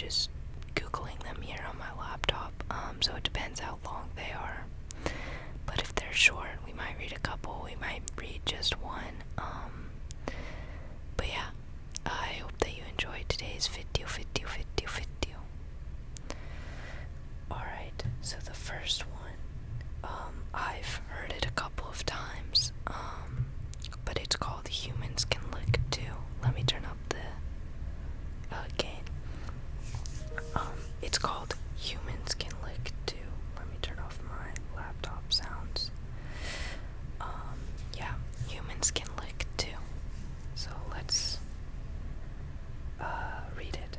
just Googling them here on my laptop, so it depends how long they are. But if they're short, we might read a couple, we might read just one. But yeah, I hope that you enjoyed today's video. Alright, so the first one, I've heard it a couple of times, but it's called Humans Can Lick Too. Let me turn up the gain. It's called Humans Can Lick Too. Let me turn off my laptop sounds. Yeah, humans can lick too. So let's read it.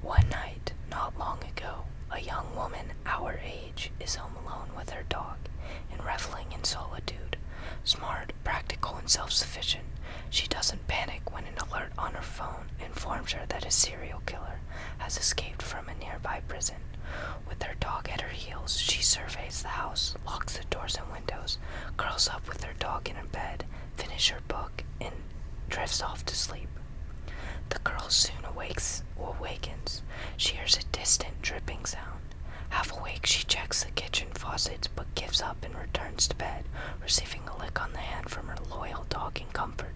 One night, not long ago, a young woman our age is home alone with her dog and reveling in solitude. Smart, practical, and self-sufficient, she doesn't panic when an alert on her phone informs her that a serial killer has escaped from a nearby prison. With her dog at her heels, she surveys the house, locks the doors and windows, curls up with her dog in her bed, finishes her book, and drifts off to sleep. The girl soon awakens. She hears a distant dripping sound. Half awake, she checks the kitchen faucets, but gives up and returns to bed, receiving a lick on the hand from her loyal dog in comfort.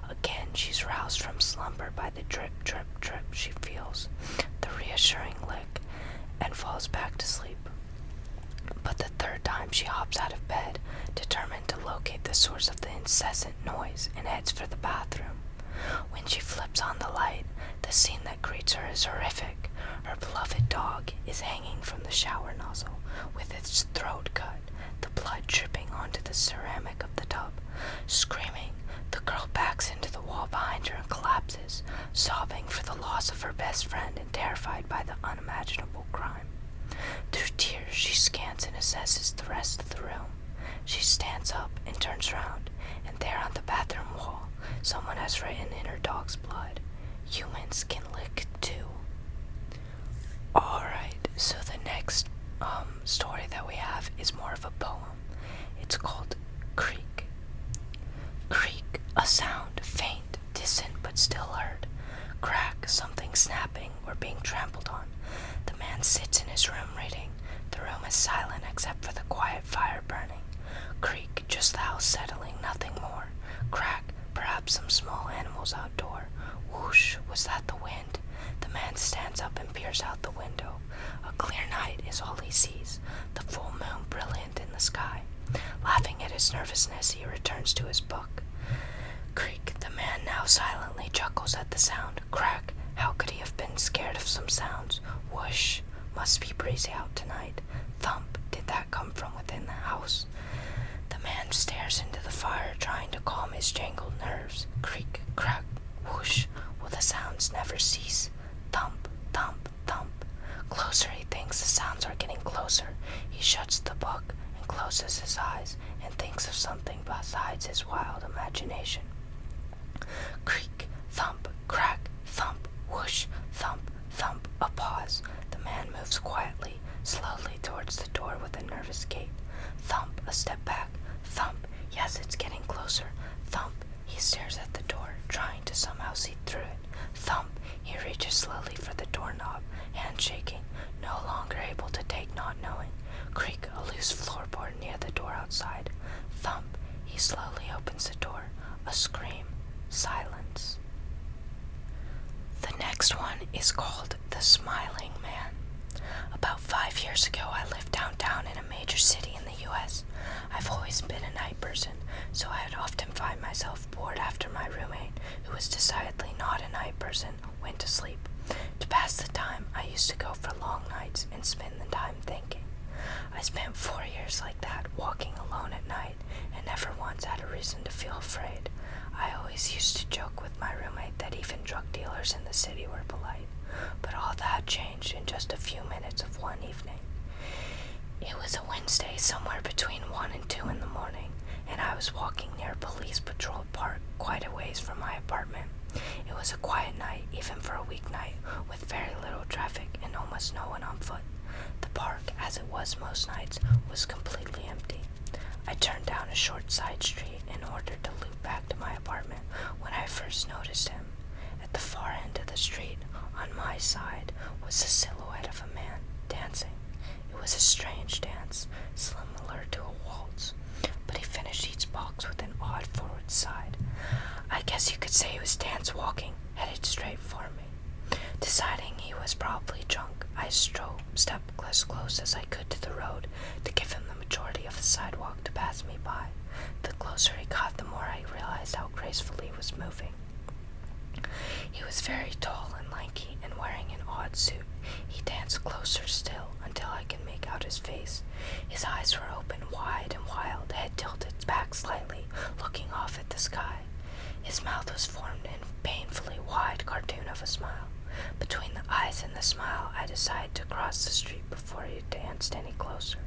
Again, she's roused from slumber by the drip, drip, drip she feels, the reassuring lick, and falls back to sleep. But the third time she hops out of bed, determined to locate the source of the incessant noise, and heads for the bathroom. When she flips on the light, the scene that greets her is horrific. Her beloved dog is hanging from the shower nozzle, with its throat cut, the blood dripping onto the ceramic of the tub. Screaming, the girl backs into the wall behind her and collapses, sobbing for the loss of her best friend and terrified by the unimaginable crime. Through tears, she scans and assesses the rest of the room. She stands up and turns around, and there on the bathroom wall, someone has written in her dog's blood, "Humans can lick too." Alright, so the next story that we have is more of a poem. It's called Creak. Creak, a sound, faint, distant, but still heard. Crack, something snapping or being trampled on. The man sits in his room reading. The room is silent except for the quiet fire burning. Creak, just the house settling, nothing more. Crack, perhaps some small animals outdoor. Whoosh, was that the wind? The man stands up and peers out the window. A clear night is all he sees, the full moon brilliant in the sky. Laughing at his nervousness, he returns to his book. Creak, the man now silently chuckles at the sound. Crack, how could he have been scared of some sounds? Whoosh, must be breezy out tonight. Thump, did that come from within the house? The man stares into the fire, trying to calm his jangled nerves. Creak, crack, whoosh, will the sounds never cease? Thump, thump, thump. Closer, he thinks, the sounds are getting closer. He shuts the book and closes his eyes and thinks of something besides his wild imagination. Creak, thump, crack, thump, whoosh, thump, thump. A pause. The man moves quietly, slowly towards the door with a nervous gait. Thump, a step back. Thump, yes, it's getting closer. Thump, he stares at the door, trying to somehow see through it. Thump, he reaches slowly for the doorknob, hand shaking, no longer able to take not knowing. Creak, a loose floorboard near the door outside. Thump, he slowly opens the door. A scream. Silence. The next one is called The Smiling Man. About 5 years ago, I lived downtown in a major city in the U.S. I've always been a night person, so I'd often find myself bored after my roommate, who was decidedly not a night person, went to sleep. To pass the time, I used to go for long nights and spend the time thinking. I spent 4 years like that, walking alone at night, and never once had a reason to feel afraid. I always used to joke with my roommate that even drug dealers in the city were polite, but all that changed in just a few minutes of one evening. It was a Wednesday, somewhere between 1 and 2 in the morning, and I was walking near a police patrolled park quite a ways from my apartment. It was a quiet night, even for a weeknight, with very little traffic and almost no one on foot. The park, as it was most nights, was completely empty. I turned down a short side street in order to loop back to my apartment when I first noticed him. At the far end of the street, on my side, was the silhouette of a man dancing. It was a strange dance, similar to a waltz, but he finished each box with an odd forward side. I guess you could say he was dance walking, headed straight for me. Deciding he was probably drunk, I stepped as close as I could to the road to give him the majority of the sidewalk to pass me by. The closer he got, the more I realized how gracefully he was moving. He was very tall and lanky and wearing an odd suit. He danced closer still until I could make out his face. His eyes were open wide and wild, head tilted back slightly, looking off at the sky. His mouth was formed in a painfully wide cartoon of a smile. Between the eyes and the smile, I decided to cross the street before he danced any closer.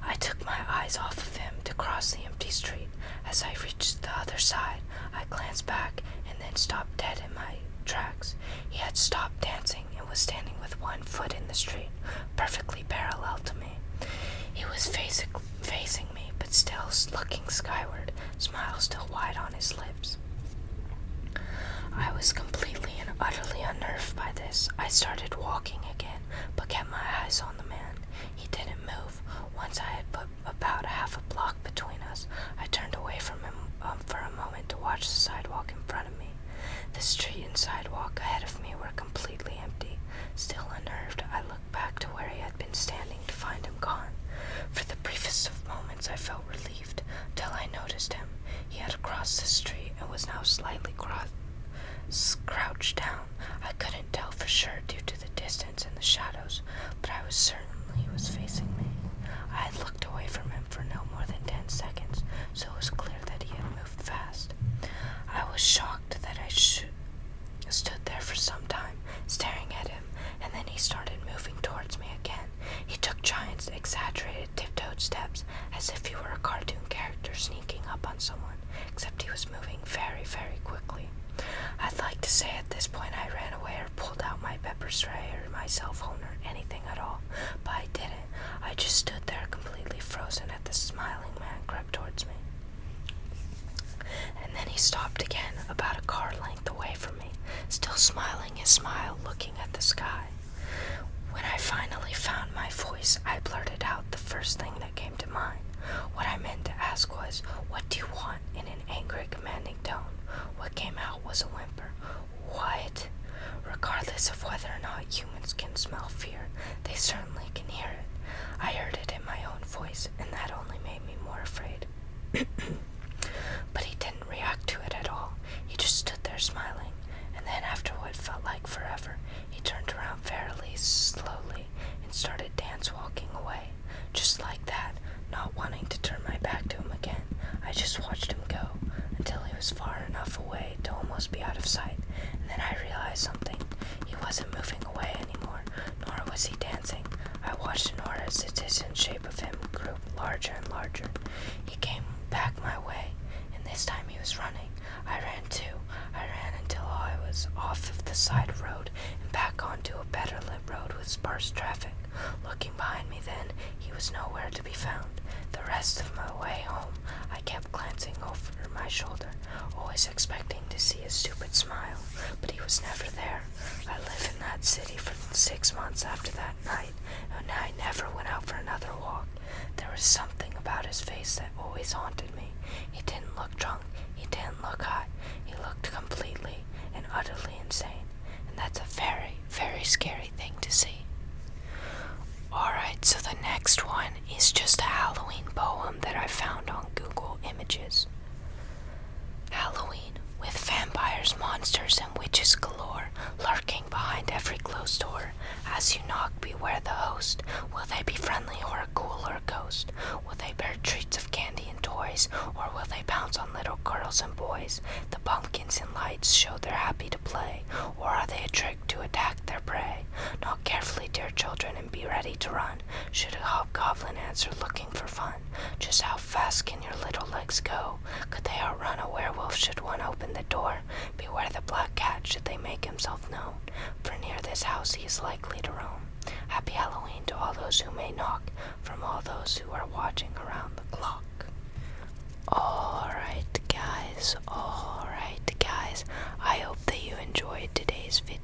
I took my eyes off of him to cross the empty street. As I reached the other side, I glanced back and then stopped dead in my tracks. He had stopped dancing and was standing with one foot in the street, perfectly parallel to me. He was facing me, but still looking skyward, smile still wide on his lips. I was completely and utterly unnerved by this. I started walking again, but kept my eyes on the man. He didn't move. Once I had put about half a block between us, I turned away from him for a moment to watch the sidewalk in front of me. The street and sidewalk ahead of me were completely empty. Still unnerved, I looked back to where he had been standing to find him gone. For the briefest of moments, I felt relieved, till I noticed him. He had crossed the street and was now slightly crouched down. I couldn't tell for sure due to the distance and the shadows, but I was certain he was facing me. I had looked away from him for no more than 10 seconds, so it was clear that he had moved fast. I was shocked that I stood there for some time, staring at him, and then he started moving towards me again. He took giant, exaggerated, tiptoed steps, as if he were a cartoon character sneaking up on someone, except he was moving very, very quickly. I'd like to say at this point I ran away or pulled out my pepper spray or my cell phone or anything at all, but I didn't. I just stood there completely frozen as the smiling man crept towards me. And then he stopped again, about a car length away from me, still smiling his smile, looking at the sky. When I finally found my voice, I blurted out the first thing that came to mind. What I meant to ask was, "What do you want?" in an angry, commanding tone. What came out was a whimper. What? Regardless of whether or not humans can smell fear, they certainly can hear it. I heard it in my own voice, and that only made me more afraid. But he didn't react to it at all. He just stood there smiling, and then after what felt like forever, he turned around very slowly and started dance walking away. Just like that, not wanting to turn my back to him again, I just watched him go until he was far enough away to almost be out of sight, and then I realized something. He wasn't moving away anymore, nor was he dancing. I watched in order as the distant shape of him grew larger and larger. He came back my way, and this time he was running. I ran too. I ran until I was off of the side road and back onto a better lit road with sparse traffic. Looking behind me then, he was nowhere to be found. The rest of my way home, I kept glancing over my shoulder, always expecting to see his stupid smile, but he was never there. I lived in that city for 6 months after that night, and I never went out for another walk. There was something about his face that always haunted me. He didn't look drunk, he didn't look high, he looked completely and utterly insane, and that's a very, very scary thing to see. Alright, so the next one is just a Halloween poem that I found on Google Images. Halloween, with vampires, monsters, and witches galore, lurking behind every closed door. As you knock, beware the host. Will they be friendly or a ghoul or a ghost? Will they bear treats of candy and toys, or will they pounce on little girls and boys? The pumpkins and lights show they're happy to play, or are they a trick to attack their prey? Knock carefully, dear children, and be ready to run. Should a hobgoblin answer looking for fun? Just how fast can your little legs go? Could they outrun a werewolf should one open the door? Beware the black cat should they make himself known, for near this house he is likely to roam. Happy Halloween to all those who may knock, from all those who are watching around the clock. Alright guys, I hope that you enjoyed today's video.